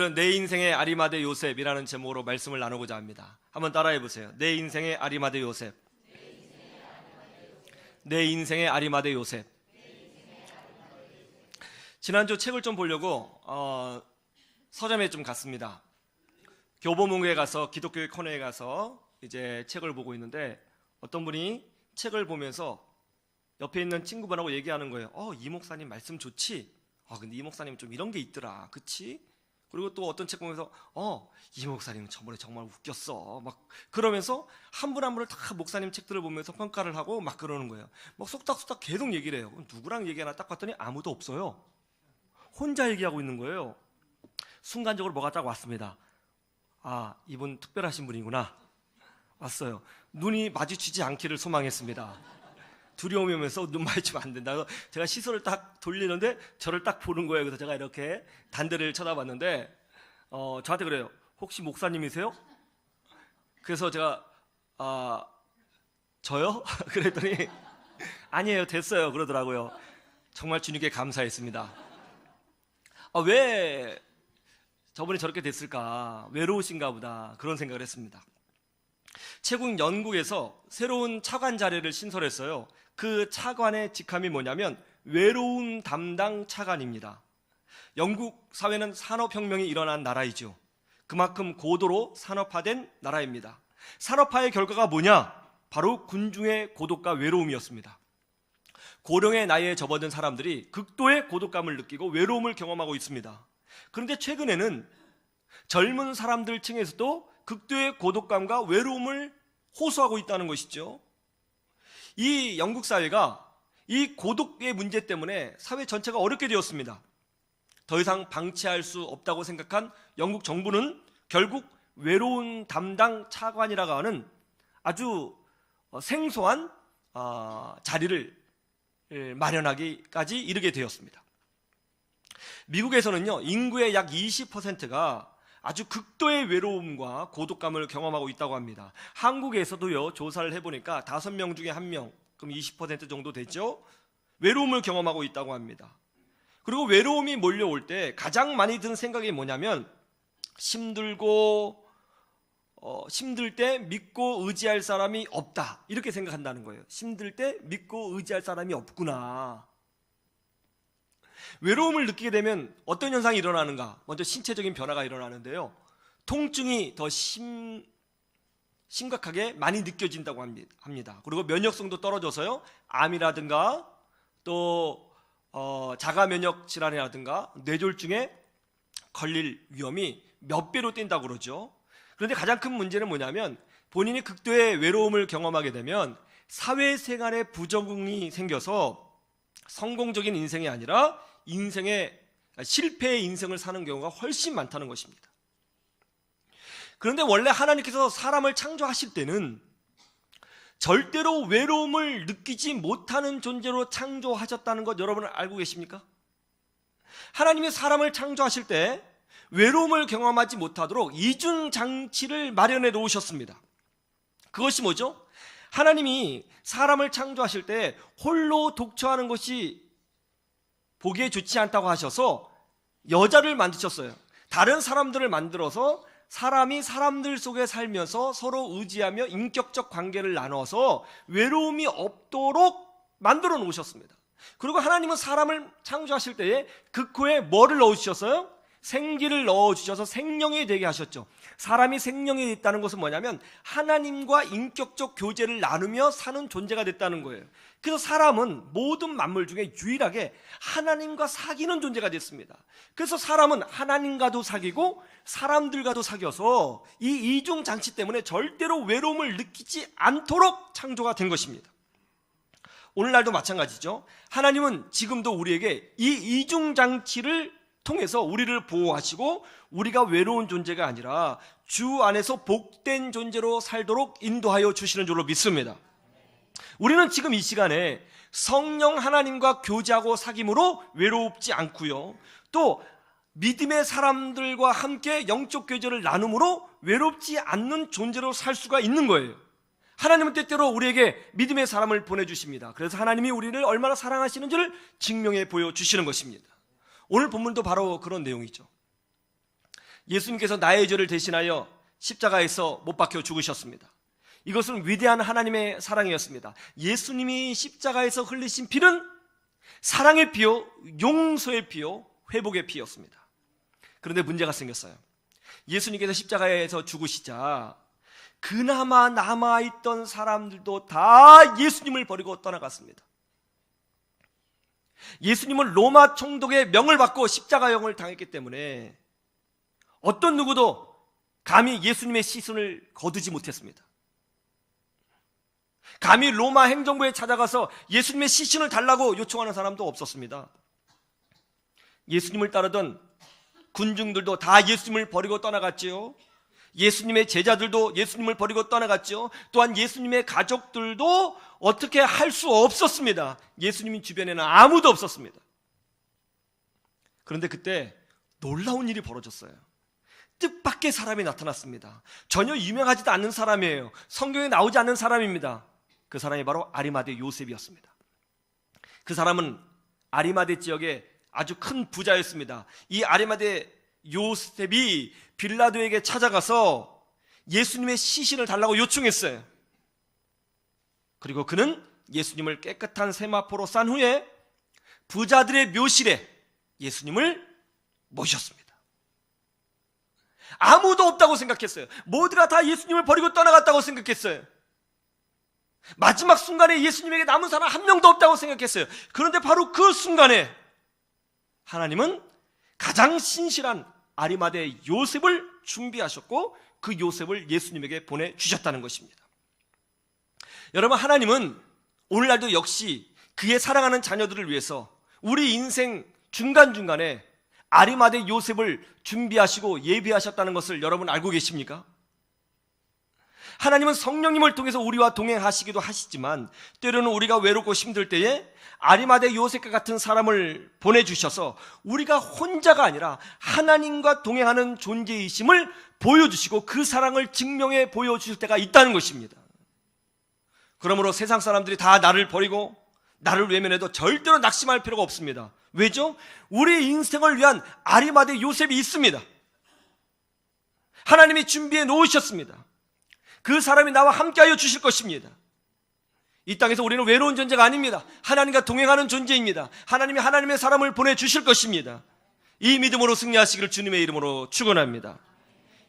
오늘은 내 인생의 아리마대 요셉이라는 제목으로 말씀을 나누고자 합니다. 한번 따라해 보세요. 내 인생의 아리마대 요셉. 내 인생의 아리마대 요셉. 지난주 책을 좀 보려고 서점에 좀 갔습니다. 교보문고에 가서 기독교회 코너에 가서 이제 책을 보고 있는데 어떤 분이 책을 보면서 옆에 있는 친구분하고 얘기하는 거예요. 이 목사님 말씀 좋지? 근데 이 목사님 좀 이런 게 있더라. 그치? 그리고 또 어떤 책 보면서 이 목사님은 저번에 정말 웃겼어. 막 그러면서 한 분 한 분을 다 목사님 책들을 보면서 평가를 하고 막 그러는 거예요. 막 속닥속닥 계속 얘기를 해요. 누구랑 얘기하나 딱 봤더니 아무도 없어요. 혼자 얘기하고 있는 거예요. 순간적으로 뭐가 딱 왔습니다. 이분 특별하신 분이구나. 왔어요. 눈이 마주치지 않기를 소망했습니다. 두려움이 오면서 눈 마주치면 안 된다. 그래서 제가 시선을 딱 돌리는데 저를 딱 보는 거예요. 그래서 제가 이렇게 단대를 쳐다봤는데 저한테 그래요. 혹시 목사님이세요? 그래서 제가 저요? 그랬더니 아니에요, 됐어요 그러더라고요. 정말 주님께 감사했습니다. 왜 저번에 저렇게 됐을까? 외로우신가 보다 그런 생각을 했습니다. 최근 영국에서 새로운 차관 자리를 신설했어요. 그 차관의 직함이 뭐냐면 외로움 담당 차관입니다. 영국 사회는 산업혁명이 일어난 나라이죠. 그만큼 고도로 산업화된 나라입니다. 산업화의 결과가 뭐냐? 바로 군중의 고독과 외로움이었습니다. 고령의 나이에 접어든 사람들이 극도의 고독감을 느끼고 외로움을 경험하고 있습니다. 그런데 최근에는 젊은 사람들 층에서도 극도의 고독감과 외로움을 호소하고 있다는 것이죠. 이 영국 사회가 이 고독의 문제 때문에 사회 전체가 어렵게 되었습니다. 더 이상 방치할 수 없다고 생각한 영국 정부는 결국 외로움 담당 차관이라고 하는 아주 생소한 자리를 마련하기까지 이르게 되었습니다. 미국에서는요, 인구의 약 20%가 아주 극도의 외로움과 고독감을 경험하고 있다고 합니다. 한국에서도요, 조사를 해보니까 5명 중에 1명, 그럼 20% 정도 됐죠? 외로움을 경험하고 있다고 합니다. 그리고 외로움이 몰려올 때 가장 많이 드는 생각이 뭐냐면 힘들 때 믿고 의지할 사람이 없다, 이렇게 생각한다는 거예요. 힘들 때 믿고 의지할 사람이 없구나. 외로움을 느끼게 되면 어떤 현상이 일어나는가? 먼저 신체적인 변화가 일어나는데요, 통증이 더 심각하게 많이 느껴진다고 합니다. 그리고 면역성도 떨어져서요, 암이라든가 또 자가 면역 질환이라든가 뇌졸중에 걸릴 위험이 몇 배로 뛴다고 그러죠. 그런데 가장 큰 문제는 뭐냐면 본인이 극도의 외로움을 경험하게 되면 사회생활에 부적응이 생겨서 성공적인 인생이 아니라 실패의 인생을 사는 경우가 훨씬 많다는 것입니다. 그런데 원래 하나님께서 사람을 창조하실 때는 절대로 외로움을 느끼지 못하는 존재로 창조하셨다는 것 여러분 알고 계십니까? 하나님이 사람을 창조하실 때 외로움을 경험하지 못하도록 이중장치를 마련해 놓으셨습니다. 그것이 뭐죠? 하나님이 사람을 창조하실 때 홀로 독처하는 것이 보기에 좋지 않다고 하셔서 여자를 만드셨어요. 다른 사람들을 만들어서 사람이 사람들 속에 살면서 서로 의지하며 인격적 관계를 나눠서 외로움이 없도록 만들어 놓으셨습니다. 그리고 하나님은 사람을 창조하실 때에 그 코에 뭐를 넣으셨어요? 생기를 넣어주셔서 생명이 되게 하셨죠. 사람이 생명이 됐다는 것은 뭐냐면 하나님과 인격적 교제를 나누며 사는 존재가 됐다는 거예요. 그래서 사람은 모든 만물 중에 유일하게 하나님과 사귀는 존재가 됐습니다. 그래서 사람은 하나님과도 사귀고 사람들과도 사귀어서 이 이중장치 때문에 절대로 외로움을 느끼지 않도록 창조가 된 것입니다. 오늘날도 마찬가지죠. 하나님은 지금도 우리에게 이 이중장치를 통해서 우리를 보호하시고 우리가 외로운 존재가 아니라 주 안에서 복된 존재로 살도록 인도하여 주시는 줄로 믿습니다. 우리는 지금 이 시간에 성령 하나님과 교제하고 사귐으로 외롭지 않고요, 또 믿음의 사람들과 함께 영적 교제를 나눔으로 외롭지 않는 존재로 살 수가 있는 거예요. 하나님은 때때로 우리에게 믿음의 사람을 보내주십니다. 그래서 하나님이 우리를 얼마나 사랑하시는지를 증명해 보여주시는 것입니다. 오늘 본문도 바로 그런 내용이죠. 예수님께서 나의 죄를 대신하여 십자가에서 못 박혀 죽으셨습니다. 이것은 위대한 하나님의 사랑이었습니다. 예수님이 십자가에서 흘리신 피는 사랑의 피요, 용서의 피요, 회복의 피였습니다. 그런데 문제가 생겼어요. 예수님께서 십자가에서 죽으시자 그나마 남아있던 사람들도 다 예수님을 버리고 떠나갔습니다. 예수님은 로마 총독의 명을 받고 십자가형을 당했기 때문에 어떤 누구도 감히 예수님의 시선을 거두지 못했습니다. 감히 로마 행정부에 찾아가서 예수님의 시신을 달라고 요청하는 사람도 없었습니다. 예수님을 따르던 군중들도 다 예수님을 버리고 떠나갔지요. 예수님의 제자들도 예수님을 버리고 떠나갔죠. 또한 예수님의 가족들도 어떻게 할 수 없었습니다. 예수님 주변에는 아무도 없었습니다. 그런데 그때 놀라운 일이 벌어졌어요. 뜻밖의 사람이 나타났습니다. 전혀 유명하지도 않는 사람이에요. 성경에 나오지 않는 사람입니다. 그 사람이 바로 아리마대 요셉이었습니다. 그 사람은 아리마대 지역의 아주 큰 부자였습니다. 이 아리마대 요셉이 빌라도에게 찾아가서 예수님의 시신을 달라고 요청했어요. 그리고 그는 예수님을 깨끗한 세마포로 싼 후에 부자들의 묘실에 예수님을 모셨습니다. 아무도 없다고 생각했어요. 모두가 다 예수님을 버리고 떠나갔다고 생각했어요. 마지막 순간에 예수님에게 남은 사람 한 명도 없다고 생각했어요. 그런데 바로 그 순간에 하나님은 가장 신실한 아리마대 요셉을 준비하셨고 그 요셉을 예수님에게 보내주셨다는 것입니다. 여러분, 하나님은 오늘날도 역시 그의 사랑하는 자녀들을 위해서 우리 인생 중간중간에 아리마대 요셉을 준비하시고 예비하셨다는 것을 여러분 알고 계십니까? 하나님은 성령님을 통해서 우리와 동행하시기도 하시지만 때로는 우리가 외롭고 힘들 때에 아리마대 요셉과 같은 사람을 보내주셔서 우리가 혼자가 아니라 하나님과 동행하는 존재이심을 보여주시고 그 사랑을 증명해 보여주실 때가 있다는 것입니다. 그러므로 세상 사람들이 다 나를 버리고 나를 외면해도 절대로 낙심할 필요가 없습니다. 왜죠? 우리 인생을 위한 아리마대 요셉이 있습니다. 하나님이 준비해 놓으셨습니다. 그 사람이 나와 함께하여 주실 것입니다. 이 땅에서 우리는 외로운 존재가 아닙니다. 하나님과 동행하는 존재입니다. 하나님이 하나님의 사람을 보내주실 것입니다. 이 믿음으로 승리하시기를 주님의 이름으로 축원합니다.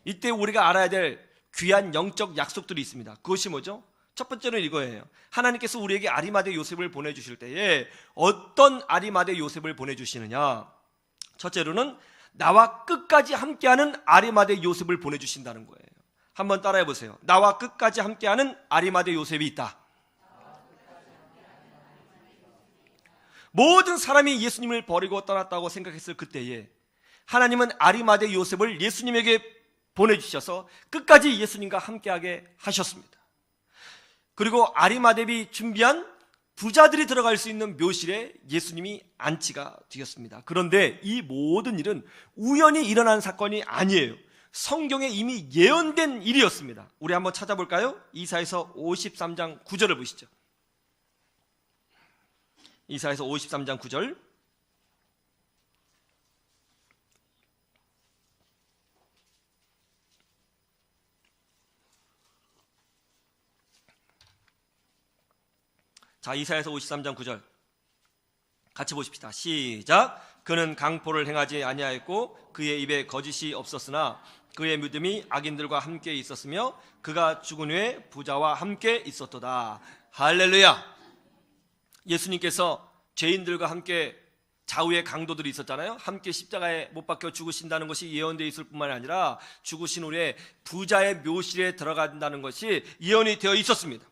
이때 우리가 알아야 될 귀한 영적 약속들이 있습니다. 그것이 뭐죠? 첫 번째는 이거예요. 하나님께서 우리에게 아리마대 요셉을 보내주실 때에 어떤 아리마대 요셉을 보내주시느냐? 첫째로는 나와 끝까지 함께하는 아리마대 요셉을 보내주신다는 거예요. 한번 따라해 보세요. 나와 끝까지 함께하는 아리마대 요셉이 있다. 모든 사람이 예수님을 버리고 떠났다고 생각했을 그때에 하나님은 아리마대 요셉을 예수님에게 보내주셔서 끝까지 예수님과 함께하게 하셨습니다. 그리고 아리마대비 준비한 부자들이 들어갈 수 있는 묘실에 예수님이 안치가 되었습니다. 그런데 이 모든 일은 우연히 일어난 사건이 아니에요. 성경에 이미 예언된 일이었습니다. 우리 한번 찾아볼까요? 이사야서 53장 9절을 보시죠. 이사야서 53장 9절. 자, 이사야서 53장 9절 같이 보십시다. 시작. 그는 강포를 행하지 아니하였고 그의 입에 거짓이 없었으나 그의 믿음이 악인들과 함께 있었으며 그가 죽은 후에 부자와 함께 있었도다. 할렐루야. 예수님께서 죄인들과 함께 좌우에 강도들이 있었잖아요. 함께 십자가에 못 박혀 죽으신다는 것이 예언되어 있을 뿐만 아니라 죽으신 후에 부자의 묘실에 들어간다는 것이 예언이 되어 있었습니다.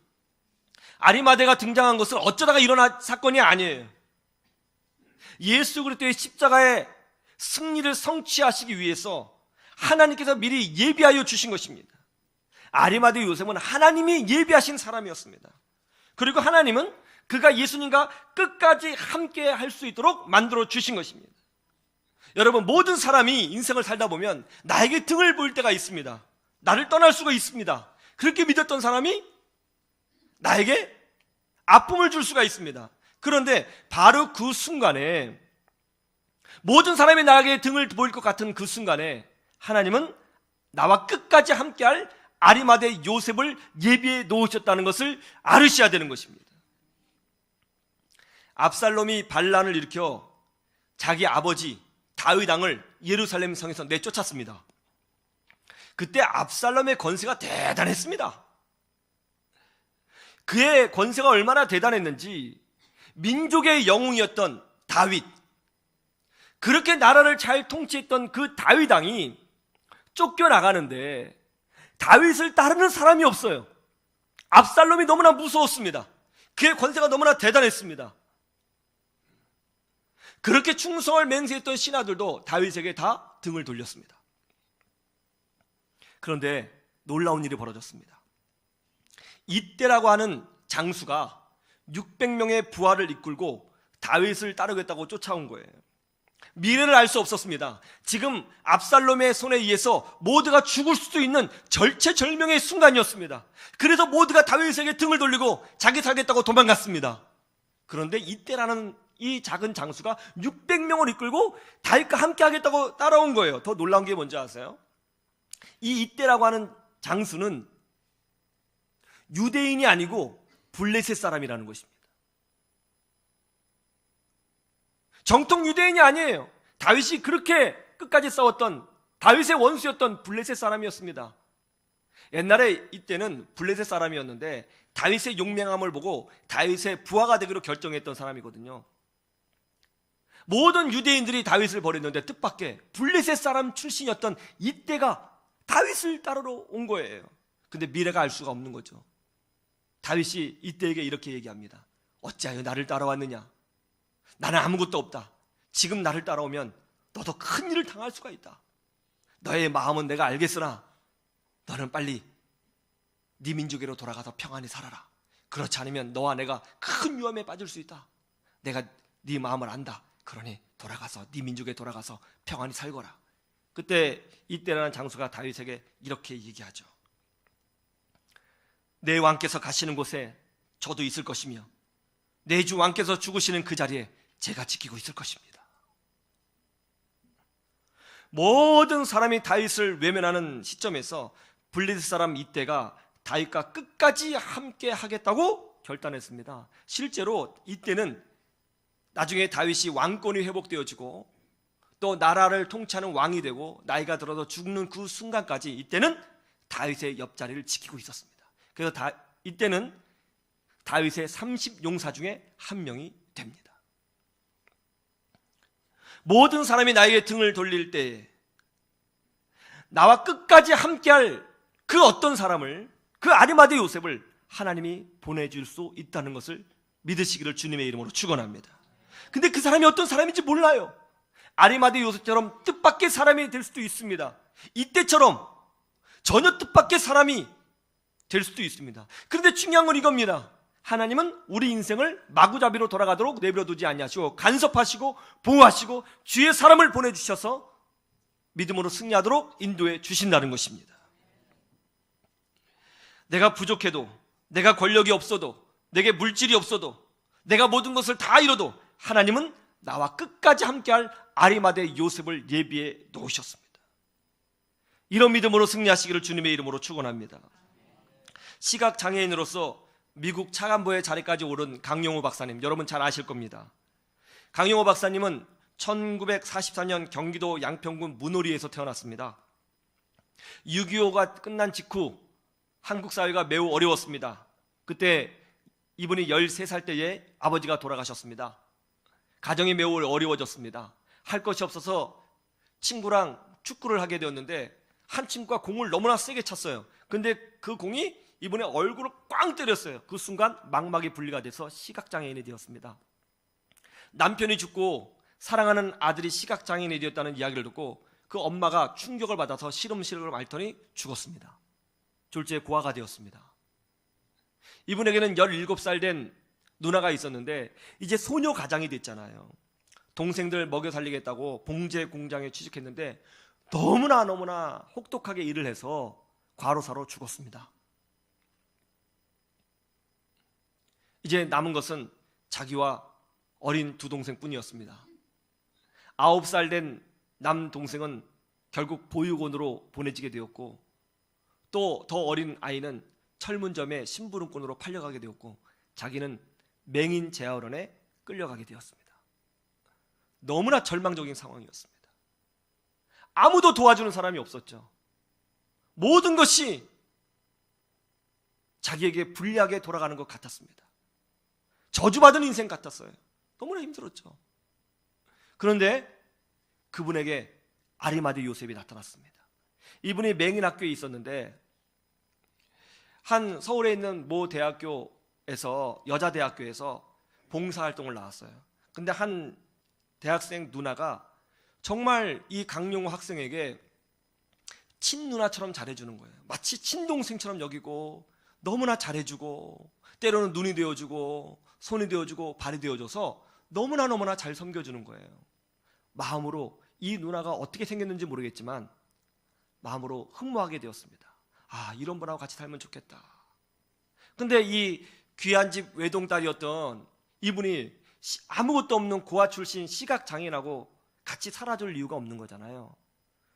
아리마대가 등장한 것은 어쩌다가 일어난 사건이 아니에요. 예수 그리스도의 십자가의 승리를 성취하시기 위해서 하나님께서 미리 예비하여 주신 것입니다. 아리마대 요셉은 하나님이 예비하신 사람이었습니다. 그리고 하나님은 그가 예수님과 끝까지 함께 할 수 있도록 만들어 주신 것입니다. 여러분, 모든 사람이 인생을 살다 보면 나에게 등을 보일 때가 있습니다. 나를 떠날 수가 있습니다. 그렇게 믿었던 사람이 나에게 아픔을 줄 수가 있습니다. 그런데 바로 그 순간에 모든 사람이 나에게 등을 보일 것 같은 그 순간에 하나님은 나와 끝까지 함께할 아리마대 요셉을 예비해 놓으셨다는 것을 알으셔야 되는 것입니다. 압살롬이 반란을 일으켜 자기 아버지 다윗 왕을 예루살렘 성에서 내쫓았습니다. 그때 압살롬의 권세가 대단했습니다. 그의 권세가 얼마나 대단했는지 민족의 영웅이었던 다윗, 그렇게 나라를 잘 통치했던 그 다윗 왕이 쫓겨나가는데 다윗을 따르는 사람이 없어요. 압살롬이 너무나 무서웠습니다. 그의 권세가 너무나 대단했습니다. 그렇게 충성을 맹세했던 신하들도 다윗에게 다 등을 돌렸습니다. 그런데 놀라운 일이 벌어졌습니다. 이때라고 하는 장수가 600명의 부하를 이끌고 다윗을 따르겠다고 쫓아온 거예요. 미래를 알 수 없었습니다. 지금 압살롬의 손에 의해서 모두가 죽을 수도 있는 절체절명의 순간이었습니다. 그래서 모두가 다윗에게 등을 돌리고 자기 살겠다고 도망갔습니다. 그런데 이때라는 이 작은 장수가 600명을 이끌고 다윗과 함께 하겠다고 따라온 거예요. 더 놀라운 게 뭔지 아세요? 이때라고 하는 장수는 유대인이 아니고 블레셋 사람이라는 것입니다. 정통 유대인이 아니에요. 다윗이 그렇게 끝까지 싸웠던 다윗의 원수였던 블레셋 사람이었습니다. 옛날에 이때는 블레셋 사람이었는데 다윗의 용맹함을 보고 다윗의 부하가 되기로 결정했던 사람이거든요. 모든 유대인들이 다윗을 버렸는데 뜻밖의 블레셋 사람 출신이었던 이때가 다윗을 따르러 온 거예요. 근데 미래가 알 수가 없는 거죠. 다윗이 이때에게 이렇게 얘기합니다. 어찌하여 나를 따라왔느냐? 나는 아무것도 없다. 지금 나를 따라오면 너도 큰 일을 당할 수가 있다. 너의 마음은 내가 알겠으나 너는 빨리 네 민족으로 돌아가서 평안히 살아라. 그렇지 않으면 너와 내가 큰 위험에 빠질 수 있다. 내가 네 마음을 안다. 그러니 돌아가서 네 민족에 돌아가서 평안히 살거라. 그때 이때라는 장수가 다윗에게 이렇게 얘기하죠. 내 왕께서 가시는 곳에 저도 있을 것이며 내 주 왕께서 죽으시는 그 자리에 제가 지키고 있을 것입니다. 모든 사람이 다윗을 외면하는 시점에서 블레셋 사람 이때가 다윗과 끝까지 함께 하겠다고 결단했습니다. 실제로 이때는 나중에 다윗이 왕권이 회복되어지고 또 나라를 통치하는 왕이 되고 나이가 들어서 죽는 그 순간까지 이때는 다윗의 옆자리를 지키고 있었습니다. 그래서 이때는 다윗의 30용사 중에 한 명이 됩니다. 모든 사람이 나에게 등을 돌릴 때에 나와 끝까지 함께할 그 어떤 사람을, 그 아리마대 요셉을 하나님이 보내줄 수 있다는 것을 믿으시기를 주님의 이름으로 축원합니다. 근데 그 사람이 어떤 사람인지 몰라요. 아리마대 요셉처럼 뜻밖의 사람이 될 수도 있습니다. 이때처럼 전혀 뜻밖의 사람이 될 수도 있습니다. 그런데 중요한 건 이겁니다. 하나님은 우리 인생을 마구잡이로 돌아가도록 내버려두지 아니하시고 간섭하시고 보호하시고 주의 사람을 보내주셔서 믿음으로 승리하도록 인도해 주신다는 것입니다. 내가 부족해도, 내가 권력이 없어도, 내게 물질이 없어도, 내가 모든 것을 다 잃어도 하나님은 나와 끝까지 함께할 아리마대 요셉을 예비해 놓으셨습니다. 이런 믿음으로 승리하시기를 주님의 이름으로 축원합니다. 시각장애인으로서 미국 차관보의 자리까지 오른 강용호 박사님, 여러분 잘 아실 겁니다. 강용호 박사님은 1944년 경기도 양평군 문오리에서 태어났습니다. 6.25가 끝난 직후 한국 사회가 매우 어려웠습니다. 그때 이분이 13살 때에 아버지가 돌아가셨습니다. 가정이 매우 어려워졌습니다. 할 것이 없어서 친구랑 축구를 하게 되었는데 한 친구가 공을 너무나 세게 찼어요. 근데 그 공이 이분의 얼굴을 꽝 때렸어요. 그 순간 망막이 분리가 돼서 시각장애인이 되었습니다. 남편이 죽고 사랑하는 아들이 시각장애인이 되었다는 이야기를 듣고 그 엄마가 충격을 받아서 시름시름을 앓더니 죽었습니다. 졸지에 고아가 되었습니다. 이분에게는 17살 된 누나가 있었는데 이제 소녀 가장이 됐잖아요. 동생들 먹여 살리겠다고 봉제 공장에 취직했는데 너무나 혹독하게 일을 해서 과로사로 죽었습니다. 이제 남은 것은 자기와 어린 두 동생뿐이었습니다. 9살 된 남동생은 결국 보육원으로 보내지게 되었고, 또 더 어린 아이는 철문점에 심부름꾼으로 팔려가게 되었고, 자기는 맹인 제아원에 끌려가게 되었습니다. 너무나 절망적인 상황이었습니다. 아무도 도와주는 사람이 없었죠. 모든 것이 자기에게 불리하게 돌아가는 것 같았습니다. 저주받은 인생 같았어요. 너무나 힘들었죠. 그런데 그분에게 아리마대 요셉이 나타났습니다. 이분이 맹인 학교에 있었는데, 한 서울에 있는 모 대학교에서, 여자 대학교에서 봉사활동을 나왔어요. 근데 한 대학생 누나가 정말 이 강용호 학생에게 친누나처럼 잘해주는 거예요. 마치 친동생처럼 여기고 너무나 잘해주고, 때로는 눈이 되어주고 손이 되어주고 발이 되어줘서 너무나 잘 섬겨주는 거예요. 마음으로 이 누나가 어떻게 생겼는지 모르겠지만 마음으로 흠모하게 되었습니다. 아, 이런 분하고 같이 살면 좋겠다. 근데 이 귀한 집 외동딸이었던 이분이 아무것도 없는 고아 출신 시각장애인하고 같이 살아줄 이유가 없는 거잖아요.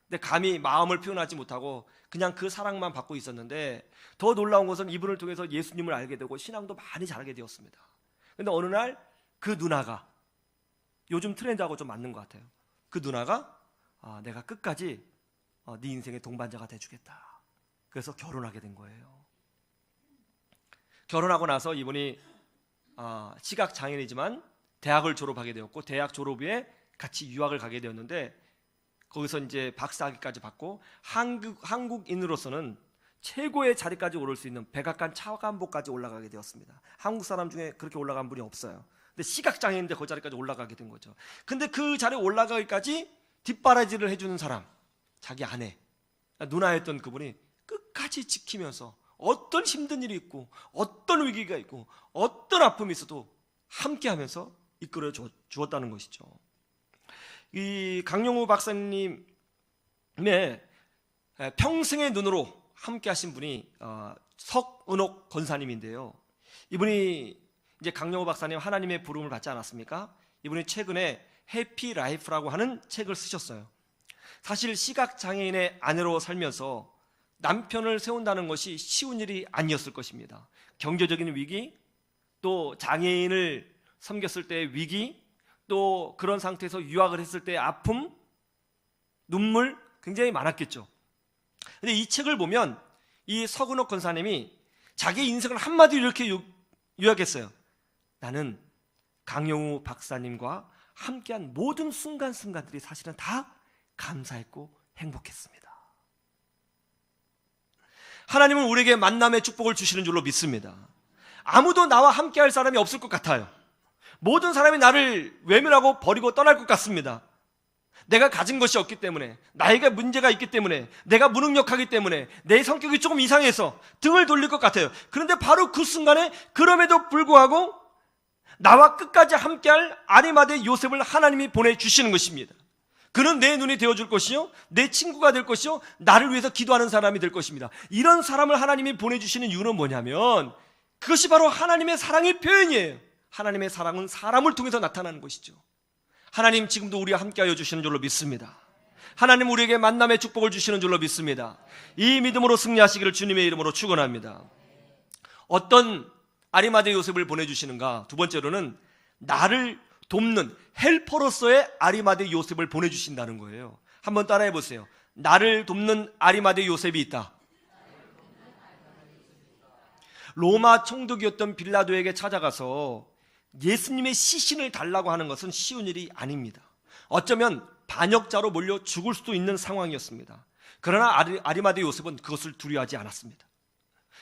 근데 감히 마음을 표현하지 못하고 그냥 그 사랑만 받고 있었는데, 더 놀라운 것은 이분을 통해서 예수님을 알게 되고 신앙도 많이 잘하게 되었습니다. 근데 어느 날 그 누나가, 요즘 트렌드하고 좀 맞는 것 같아요. 그 누나가 내가 끝까지 네 인생의 동반자가 돼주겠다. 그래서 결혼하게 된 거예요. 결혼하고 나서 이분이 시각장애인이지만 대학을 졸업하게 되었고, 대학 졸업 후에 같이 유학을 가게 되었는데, 거기서 이제 박사학위까지 받고 한국인으로서는 최고의 자리까지 오를 수 있는 백악관 차관보까지 올라가게 되었습니다. 한국 사람 중에 그렇게 올라간 분이 없어요. 근데 시각장애인인데 그 자리까지 올라가게 된 거죠. 근데 그 자리에 올라가기까지 뒷바라지를 해주는 사람, 자기 아내, 누나였던 그분이 끝까지 지키면서 어떤 힘든 일이 있고 어떤 위기가 있고 어떤 아픔이 있어도 함께하면서 이끌어 주었다는 것이죠. 이 강용우 박사님의 평생의 눈으로 함께 하신 분이 석은옥 권사님인데요. 이분이 이제 강용우 박사님 하나님의 부름을 받지 않았습니까? 이분이 최근에 해피 라이프라고 하는 책을 쓰셨어요. 사실 시각장애인의 아내로 살면서 남편을 세운다는 것이 쉬운 일이 아니었을 것입니다. 경제적인 위기, 또 장애인을 섬겼을 때의 위기, 또 그런 상태에서 유학을 했을 때의 아픔, 눈물 굉장히 많았겠죠. 근데 이 책을 보면 이 석은옥 권사님이 자기 인생을 한마디로 이렇게 요약했어요. 나는 강용우 박사님과 함께한 모든 순간순간들이 사실은 다 감사했고 행복했습니다. 하나님은 우리에게 만남의 축복을 주시는 줄로 믿습니다. 아무도 나와 함께할 사람이 없을 것 같아요. 모든 사람이 나를 외면하고 버리고 떠날 것 같습니다. 내가 가진 것이 없기 때문에, 나에게 문제가 있기 때문에, 내가 무능력하기 때문에, 내 성격이 조금 이상해서 등을 돌릴 것 같아요. 그런데 바로 그 순간에 그럼에도 불구하고 나와 끝까지 함께할 아리마대 요셉을 하나님이 보내주시는 것입니다. 그는 내 눈이 되어줄 것이요, 내 친구가 될 것이요, 나를 위해서 기도하는 사람이 될 것입니다. 이런 사람을 하나님이 보내주시는 이유는 뭐냐면, 그것이 바로 하나님의 사랑의 표현이에요. 하나님의 사랑은 사람을 통해서 나타나는 것이죠. 하나님 지금도 우리와 함께하여 주시는 줄로 믿습니다. 하나님 우리에게 만남의 축복을 주시는 줄로 믿습니다. 이 믿음으로 승리하시기를 주님의 이름으로 축원합니다. 어떤 아리마대 요셉을 보내주시는가? 두 번째로는 나를 돕는 헬퍼로서의 아리마대 요셉을 보내주신다는 거예요. 한번 따라해 보세요. 나를 돕는 아리마대 요셉이 있다. 로마 총독이었던 빌라도에게 찾아가서 예수님의 시신을 달라고 하는 것은 쉬운 일이 아닙니다. 어쩌면 반역자로 몰려 죽을 수도 있는 상황이었습니다. 그러나 아리마대 요셉은 그것을 두려워하지 않았습니다.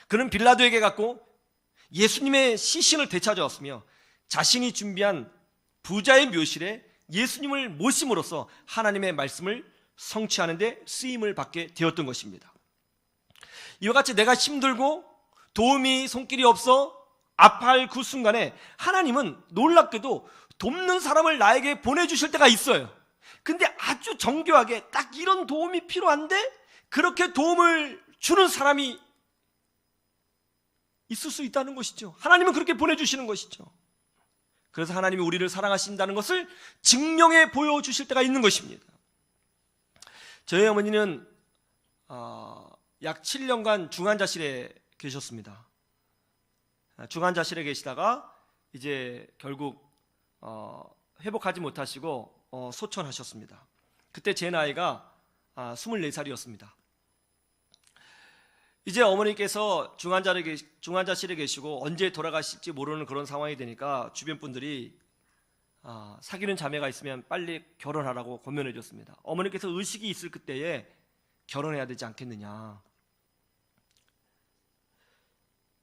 그는 빌라도에게 갔고 예수님의 시신을 되찾아왔으며 자신이 준비한 부자의 묘실에 예수님을 모심으로써 하나님의 말씀을 성취하는 데 쓰임을 받게 되었던 것입니다. 이와 같이 내가 힘들고 도움이 손길이 없어 아파할 그 순간에 하나님은 놀랍게도 돕는 사람을 나에게 보내주실 때가 있어요. 근데 아주 정교하게 딱 이런 도움이 필요한데 그렇게 도움을 주는 사람이 있을 수 있다는 것이죠. 하나님은 그렇게 보내주시는 것이죠. 그래서 하나님이 우리를 사랑하신다는 것을 증명해 보여주실 때가 있는 것입니다. 저희 어머니는 약 7년간 중환자실에 계셨습니다. 중환자실에 계시다가 이제 결국 회복하지 못하시고 소천하셨습니다. 그때 제 나이가 24살이었습니다. 이제 어머니께서 중환자실에 계시고 언제 돌아가실지 모르는 그런 상황이 되니까 주변 분들이 사귀는 자매가 있으면 빨리 결혼하라고 권면해 줬습니다. 어머니께서 의식이 있을 그때에 결혼해야 되지 않겠느냐.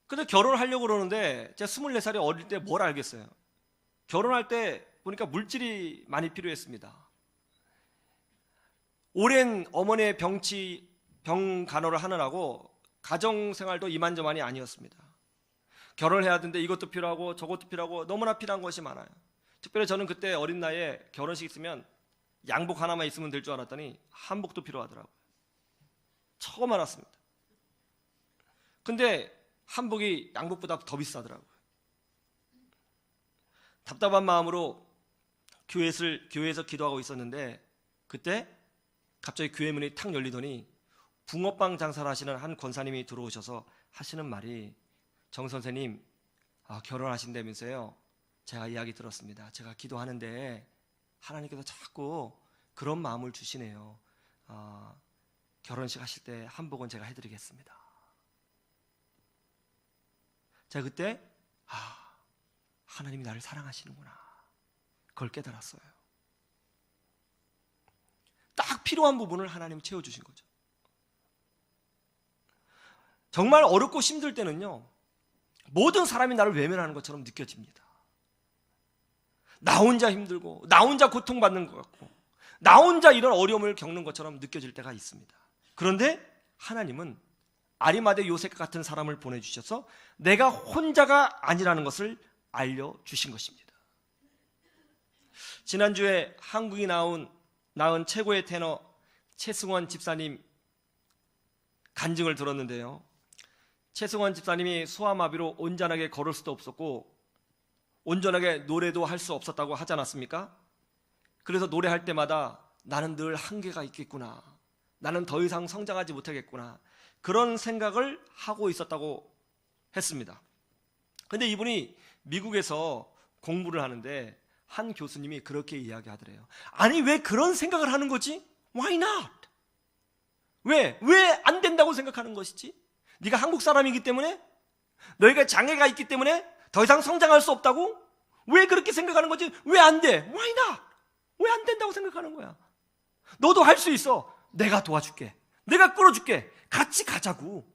근데 결혼을 하려고 그러는데 제가 24살이 어릴 때 뭘 알겠어요. 결혼할 때 보니까 물질이 많이 필요했습니다. 오랜 어머니의 병 간호를 하느라고 가정생활도 이만저만이 아니었습니다. 결혼을 해야 되는데 이것도 필요하고 저것도 필요하고 너무나 필요한 것이 많아요. 특별히 저는 그때 어린 나이에 결혼식 있으면 양복 하나만 있으면 될 줄 알았더니 한복도 필요하더라고요. 처음 알았습니다. 근데 한복이 양복보다 더 비싸더라고요. 답답한 마음으로 교회에서 기도하고 있었는데 그때 갑자기 교회 문이 탁 열리더니 붕어빵 장사를 하시는 한 권사님이 들어오셔서 하시는 말이, 정 선생님 결혼하신다면서요. 제가 이야기 들었습니다. 제가 기도하는데 하나님께서 자꾸 그런 마음을 주시네요. 결혼식 하실 때 한복은 제가 해드리겠습니다. 제가 그때 하나님이 나를 사랑하시는구나, 그걸 깨달았어요. 딱 필요한 부분을 하나님 채워주신 거죠. 정말 어렵고 힘들 때는요, 모든 사람이 나를 외면하는 것처럼 느껴집니다. 나 혼자 힘들고 나 혼자 고통받는 것 같고 나 혼자 이런 어려움을 겪는 것처럼 느껴질 때가 있습니다. 그런데 하나님은 아리마대 요셉 같은 사람을 보내주셔서 내가 혼자가 아니라는 것을 알려주신 것입니다. 지난주에 한국이 낳은 최고의 테너 최승원 집사님 간증을 들었는데요. 최승원 집사님이 소아마비로 온전하게 걸을 수도 없었고 온전하게 노래도 할 수 없었다고 하지 않았습니까? 그래서 노래할 때마다 나는 늘 한계가 있겠구나, 나는 더 이상 성장하지 못하겠구나, 그런 생각을 하고 있었다고 했습니다. 근데 이분이 미국에서 공부를 하는데 한 교수님이 그렇게 이야기하더래요. 아니 왜 그런 생각을 하는 거지? Why not? 왜 안 된다고 생각하는 것이지? 네가 한국 사람이기 때문에? 너희가 장애가 있기 때문에 더 이상 성장할 수 없다고? 왜 그렇게 생각하는 거지? 왜 안 돼? Why not? 왜 안 된다고 생각하는 거야? 너도 할 수 있어. 내가 도와줄게. 내가 끌어줄게. 같이 가자고.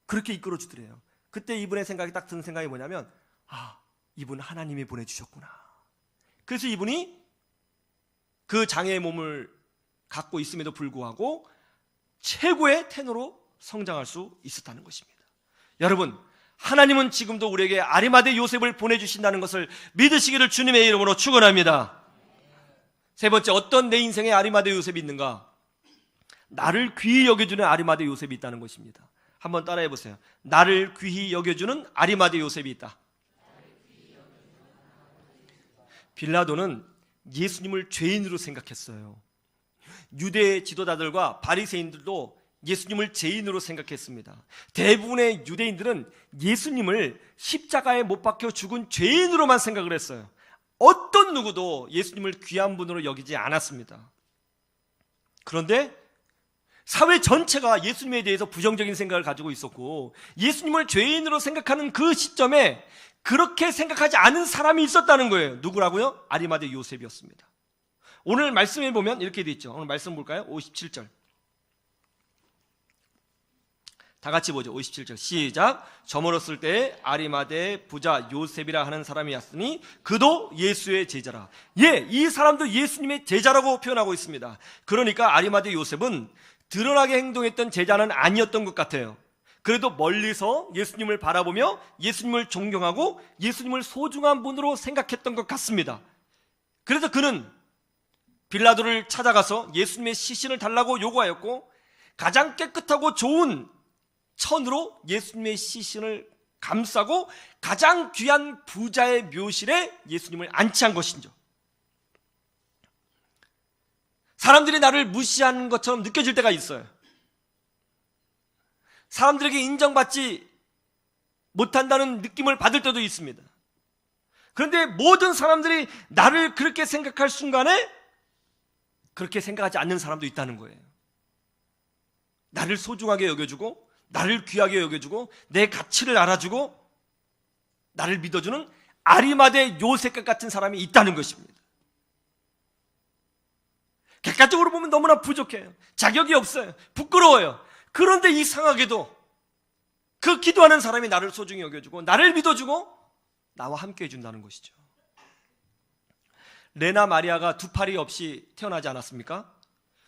그렇게 이끌어 주더래요. 그때 이분의 생각이 딱 드는 생각이 뭐냐면 이분 하나님이 보내주셨구나. 그래서 이분이 그 장애의 몸을 갖고 있음에도 불구하고 최고의 테너로 성장할 수 있었다는 것입니다. 여러분, 하나님은 지금도 우리에게 아리마대 요셉을 보내주신다는 것을 믿으시기를 주님의 이름으로 축원합니다. 세 번째, 어떤 내 인생에 아리마대 요셉이 있는가? 나를 귀히 여겨주는 아리마대 요셉이 있다는 것입니다. 한번 따라해 보세요. 나를 귀히 여겨주는 아리마대 요셉이 있다. 빌라도는 예수님을 죄인으로 생각했어요. 유대 지도자들과 바리새인들도 예수님을 죄인으로 생각했습니다. 대부분의 유대인들은 예수님을 십자가에 못 박혀 죽은 죄인으로만 생각을 했어요. 어떤 누구도 예수님을 귀한 분으로 여기지 않았습니다. 그런데 사회 전체가 예수님에 대해서 부정적인 생각을 가지고 있었고 예수님을 죄인으로 생각하는 그 시점에 그렇게 생각하지 않은 사람이 있었다는 거예요. 누구라고요? 아리마대 요셉이었습니다. 오늘 말씀에 보면 이렇게 되어 있죠. 오늘 말씀 볼까요? 57절. 다 같이 보죠. 57절 시작. 저물었을 때 아리마대 부자 요셉이라 하는 사람이 왔으니 그도 예수의 제자라. 이 사람도 예수님의 제자라고 표현하고 있습니다. 그러니까 아리마대 요셉은 드러나게 행동했던 제자는 아니었던 것 같아요. 그래도 멀리서 예수님을 바라보며 예수님을 존경하고 예수님을 소중한 분으로 생각했던 것 같습니다. 그래서 그는 빌라도를 찾아가서 예수님의 시신을 달라고 요구하였고 가장 깨끗하고 좋은 천으로 예수님의 시신을 감싸고 가장 귀한 부자의 묘실에 예수님을 안치한 것이죠. 사람들이 나를 무시하는 것처럼 느껴질 때가 있어요. 사람들에게 인정받지 못한다는 느낌을 받을 때도 있습니다. 그런데 모든 사람들이 나를 그렇게 생각할 순간에 그렇게 생각하지 않는 사람도 있다는 거예요. 나를 소중하게 여겨주고, 나를 귀하게 여겨주고, 내 가치를 알아주고, 나를 믿어주는 아리마대 요셉과 같은 사람이 있다는 것입니다. 객관적으로 보면 너무나 부족해요. 자격이 없어요. 부끄러워요. 그런데 이상하게도 그 기도하는 사람이 나를 소중히 여겨주고, 나를 믿어주고, 나와 함께 해준다는 것이죠. 레나 마리아가 두 팔이 없이 태어나지 않았습니까?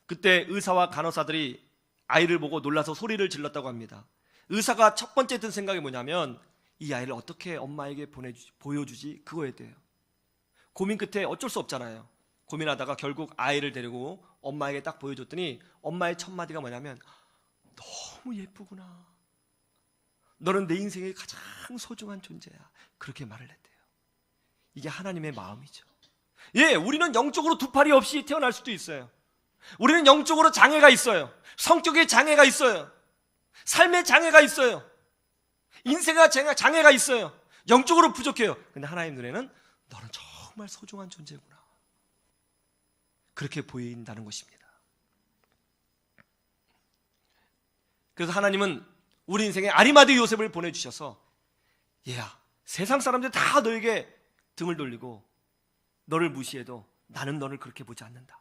그때 의사와 간호사들이 아이를 보고 놀라서 소리를 질렀다고 합니다. 의사가 첫 번째 든 생각이 뭐냐면, 이 아이를 어떻게 엄마에게 보여주지? 그거에 대해요. 고민 끝에 어쩔 수 없잖아요. 고민하다가 결국 아이를 데리고 엄마에게 딱 보여줬더니 엄마의 첫 마디가 뭐냐면, 너무 예쁘구나. 너는 내 인생의 가장 소중한 존재야. 그렇게 말을 했대요. 이게 하나님의 마음이죠. 예, 우리는 영적으로 두 팔이 없이 태어날 수도 있어요. 우리는 영적으로 장애가 있어요. 성격에 장애가 있어요. 삶의 장애가 있어요. 인생의 장애가 있어요. 영적으로 부족해요. 근데 하나님 눈에는 너는 정말 소중한 존재구나. 그렇게 보인다는 것입니다. 그래서 하나님은 우리 인생에 아리마대 요셉을 보내주셔서, 얘야, 세상 사람들 다 너에게 등을 돌리고 너를 무시해도 나는 너를 그렇게 보지 않는다.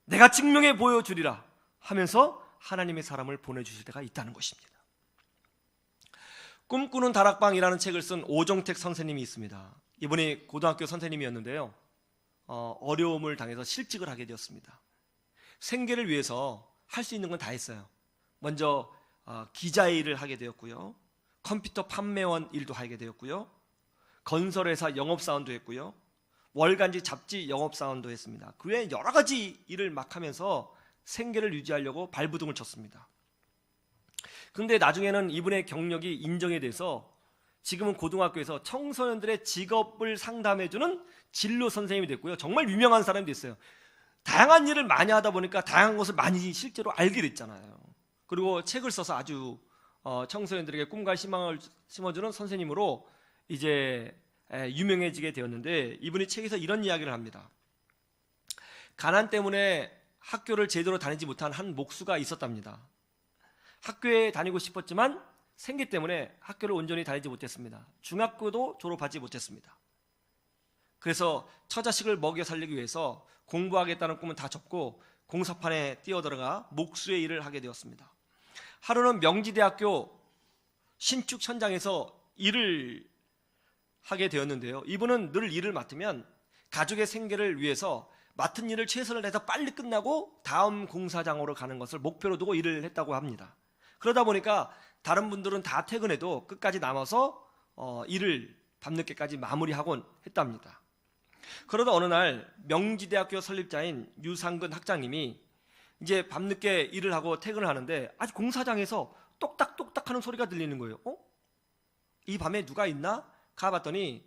내가 증명해 보여주리라 하면서 하나님의 사람을 보내주실 때가 있다는 것입니다. 꿈꾸는 다락방이라는 책을 쓴 오종택 선생님이 있습니다. 이분이 고등학교 선생님이었는데요, 어려움을 당해서 실직을 하게 되었습니다. 생계를 위해서 할 수 있는 건 다 했어요. 먼저 기자의 일을 하게 되었고요, 컴퓨터 판매원 일도 하게 되었고요, 건설회사 영업사원도 했고요, 월간지 잡지 영업사원도 했습니다. 그 외에 여러 가지 일을 막 하면서 생계를 유지하려고 발부둥을 쳤습니다. 그런데 나중에는 이분의 경력이 인정이 돼서 지금은 고등학교에서 청소년들의 직업을 상담해주는 진로 선생님이 됐고요, 정말 유명한 사람이 됐어요. 다양한 일을 많이 하다 보니까 다양한 것을 많이 실제로 알게 됐잖아요. 그리고 책을 써서 아주 청소년들에게 꿈과 희망을 심어주는 선생님으로 이제 유명해지게 되었는데, 이분이 책에서 이런 이야기를 합니다. 가난 때문에 학교를 제대로 다니지 못한 한 목수가 있었답니다. 학교에 다니고 싶었지만 생계 때문에 학교를 온전히 다니지 못했습니다. 중학교도 졸업하지 못했습니다. 그래서 처자식을 먹여 살리기 위해서 공부하겠다는 꿈은 다 접고 공사판에 뛰어들어가 목수의 일을 하게 되었습니다. 하루는 명지대학교 신축 현장에서 일을 하게 되었는데요, 이분은 늘 일을 맡으면 가족의 생계를 위해서 맡은 일을 최선을 다해서 빨리 끝나고 다음 공사장으로 가는 것을 목표로 두고 일을 했다고 합니다. 그러다 보니까 다른 분들은 다 퇴근해도 끝까지 남아서 일을 밤늦게까지 마무리하곤 했답니다. 그러다 어느 날 명지대학교 설립자인 유상근 학장님이 이제 밤늦게 일을 하고 퇴근을 하는데 아직 공사장에서 똑딱똑딱 하는 소리가 들리는 거예요. 이 밤에 누가 있나? 가봤더니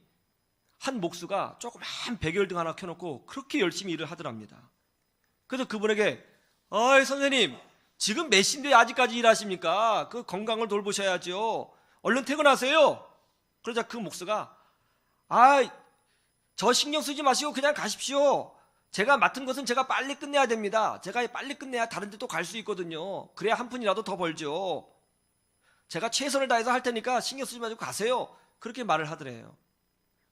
한 목수가 조그만 백열등 하나 켜놓고 그렇게 열심히 일을 하더랍니다. 그래서 그분에게, 어이 선생님, 지금 몇 시인데 아직까지 일하십니까? 그 건강을 돌보셔야죠. 얼른 퇴근하세요. 그러자 그 목수가, 저 신경 쓰지 마시고 그냥 가십시오. 제가 맡은 것은 제가 빨리 끝내야 됩니다. 제가 빨리 끝내야 다른 데 또 갈 수 있거든요. 그래야 한 푼이라도 더 벌죠. 제가 최선을 다해서 할 테니까 신경 쓰지 마시고 가세요. 그렇게 말을 하더래요.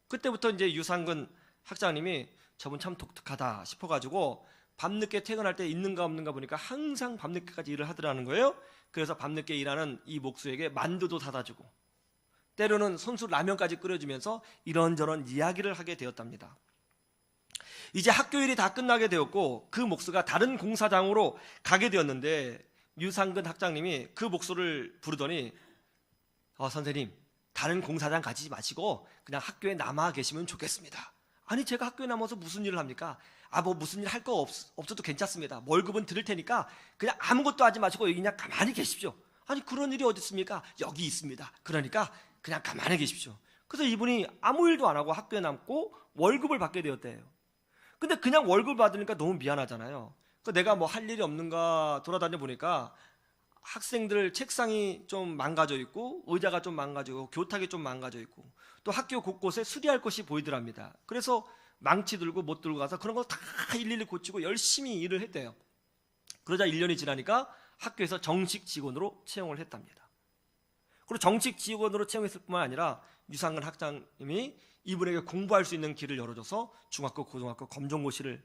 그때부터 이제 유상근 학장님이 저분 참 독특하다 싶어가지고 밤늦게 퇴근할 때 있는가 없는가 보니까 항상 밤늦게까지 일을 하더라는 거예요. 그래서 밤늦게 일하는 이 목수에게 만두도 사다 주고 때로는 손수 라면까지 끓여주면서 이런저런 이야기를 하게 되었답니다. 이제 학교 일이 다 끝나게 되었고 그 목수가 다른 공사장으로 가게 되었는데 유상근 학장님이 그 목수를 부르더니, 선생님, 다른 공사장 가지 마시고 그냥 학교에 남아 계시면 좋겠습니다. 아니, 제가 학교에 남아서 무슨 일을 합니까? 뭐 무슨 일 할 거 없어도 괜찮습니다. 월급은 드릴 테니까 그냥 아무것도 하지 마시고 여기 그냥 가만히 계십시오. 아니, 그런 일이 어디 있습니까? 여기 있습니다. 그러니까 그냥 가만히 계십시오. 그래서 이분이 아무 일도 안 하고 학교에 남고 월급을 받게 되었대요. 근데 그냥 월급 받으니까 너무 미안하잖아요. 내가 뭐 할 일이 없는가 돌아다녀 보니까 학생들 책상이 좀 망가져 있고 의자가 좀 망가져 있고 교탁이 좀 망가져 있고 또 학교 곳곳에 수리할 것이 보이더랍니다. 그래서 망치 들고 못 들고 가서 그런 거 다 일일이 고치고 열심히 일을 했대요. 그러자 1년이 지나니까 학교에서 정식 직원으로 채용을 했답니다. 그리고 정식 직원으로 채용했을 뿐만 아니라 유상근 학장님이 이분에게 공부할 수 있는 길을 열어줘서 중학교, 고등학교 검정고시를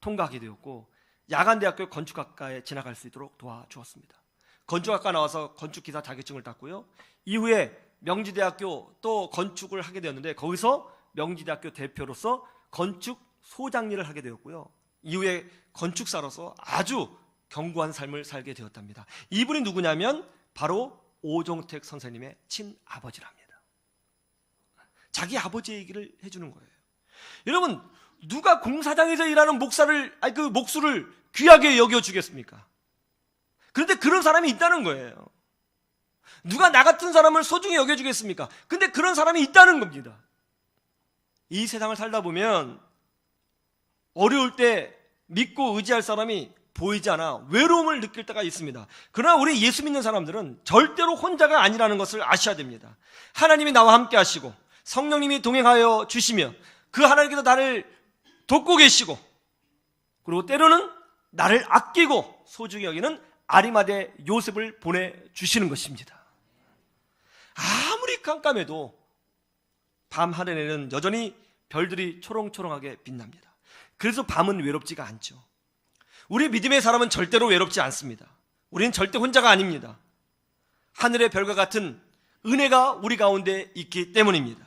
통과하게 되었고 야간대학교 건축학과에 진학할 수 있도록 도와주었습니다. 건축학과 나와서 건축기사 자격증을 땄고요. 이후에 명지대학교 또 건축을 하게 되었는데 거기서 명지대학교 대표로서 건축소장 일을 하게 되었고요. 이후에 건축사로서 아주 견고한 삶을 살게 되었답니다. 이분이 누구냐면 바로 오종택 선생님의 친아버지랍니다. 자기 아버지 얘기를 해주는 거예요. 여러분, 누가 공사장에서 일하는 목수를 귀하게 여겨주겠습니까? 그런데 그런 사람이 있다는 거예요. 누가 나 같은 사람을 소중히 여겨주겠습니까? 근데 그런 사람이 있다는 겁니다. 이 세상을 살다 보면 어려울 때 믿고 의지할 사람이 보이지 않아 외로움을 느낄 때가 있습니다. 그러나 우리 예수 믿는 사람들은 절대로 혼자가 아니라는 것을 아셔야 됩니다. 하나님이 나와 함께 하시고 성령님이 동행하여 주시며 그 하나님께서 나를 돕고 계시고 그리고 때로는 나를 아끼고 소중히 여기는 아리마대 요셉을 보내주시는 것입니다. 아무리 깜깜해도 밤 하늘에는 여전히 별들이 초롱초롱하게 빛납니다. 그래서 밤은 외롭지가 않죠. 우리 믿음의 사람은 절대로 외롭지 않습니다. 우리는 절대 혼자가 아닙니다. 하늘의 별과 같은 은혜가 우리 가운데 있기 때문입니다.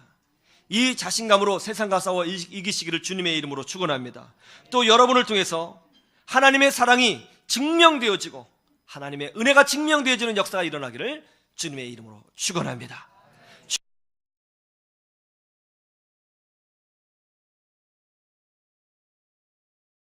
이 자신감으로 세상과 싸워 이기시기를 주님의 이름으로 축원합니다. 또 여러분을 통해서 하나님의 사랑이 증명되어지고 하나님의 은혜가 증명되어지는 역사가 일어나기를 주님의 이름으로 축원합니다.